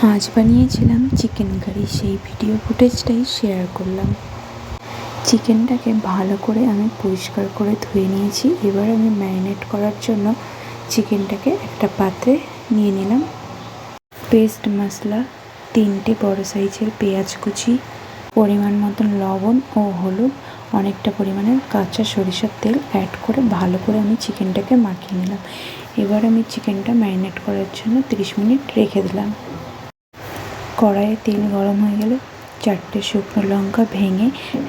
আজ বানিয়েছিলাম chicken curry, সেই ভিডিও ফুটেজটাই শেয়ার করলাম। চিকেনটাকে ভালো করে আমি পরিষ্কার করে ধুয়ে নিয়েছি। এবার আমি ম্যারিনেট করার জন্য চিকেনটাকে একটা পাত্রে নিয়ে নিলাম। পেস্ট মশলা, 3টে বড় সাইজের পেঁয়াজ কুচি, পরিমাণ মতন লবণ ও হলুদ, অনেকটা পরিমাণের কাঁচা সরিষার তেল অ্যাড করে ভালো করে আমি চিকেনটাকে মাখিয়ে নিলাম। এবার আমি চিকেনটা ম্যারিনেট করার জন্য 30 মিনিট রেখে দিলাম। কড়াইয়ে তেল গরম হয়ে গেলে 4টে শুকনো লঙ্কা ভেঙে,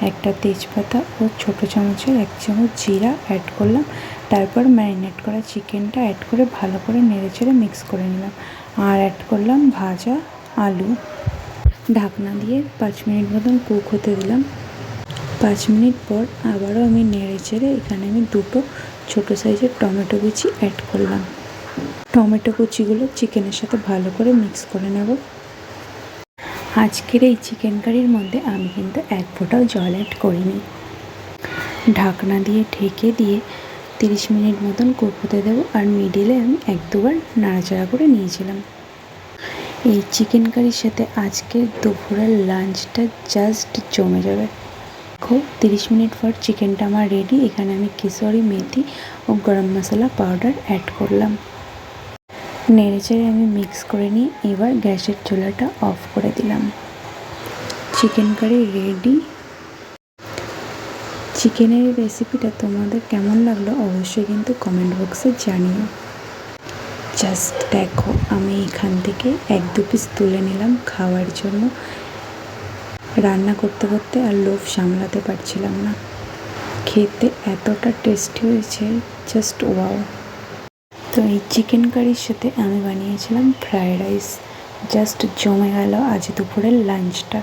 একটা তেজপাতা ও ছোটো চামচের 1 চামচ জিরা অ্যাড করলাম। তারপর ম্যারিনেট করা চিকেনটা অ্যাড করে ভালো করে নেড়েচেড়ে মিক্স করে নিলাম। আর অ্যাড করলাম ভাজা আলু। ঢাকনা দিয়ে 5 মিনিট মতন কুক হতে দিলাম। 5 মিনিট পর আবারও আমি নেড়েচেড়ে এখানে আমি 2টো ছোটো সাইজের টমেটো কুচি অ্যাড করলাম। টমেটো কুচিগুলো চিকেনের সাথে ভালো করে মিক্স করে নেব। আজকের এই চিকেন কারির মধ্যে আমি কিন্তু 1 ফোঁটাও জল অ্যাড করিনি। ঢাকনা দিয়ে ঢেকে দিয়ে 30 মিনিট মতন কুক হতে দেবো। আর মিডিলে আমি 1-2বার নাড়াচাড়া করে নিয়েছিলাম। এই চিকেন কারির সাথে আজকে দুপুরের লাঞ্চটা জাস্ট জমে যাবে। দেখো 30 মিনিট পর চিকেনটা আমার রেডি। এখানে আমি কেশরি মেথি ও গরম মশলা পাউডার অ্যাড করলাম। নেড়েচেড়ে আমি মিক্স করে নিয়ে এবার গ্যাসের চুলাটা অফ করে দিলাম। Chicken curry ready. চিকেনের রেসিপিটা তোমাদের কেমন লাগলো অবশ্যই কিন্তু কমেন্ট বক্সে জানিও। জাস্ট দেখো, আমি এখান থেকে 1-2 পিস তুলে নিলাম খাওয়ার জন্য। রান্না করতে করতে আর লোভ সামলাতে পারছিলাম না। খেতে এতটা টেস্টি হয়েছে, জাস্ট ওয়াও। তো এই চিকেন কারির সাথে আমি বানিয়েছিলাম ফ্রায়েড রাইস। জাস্ট জমে গেল আজ দুপুরের লাঞ্চটা।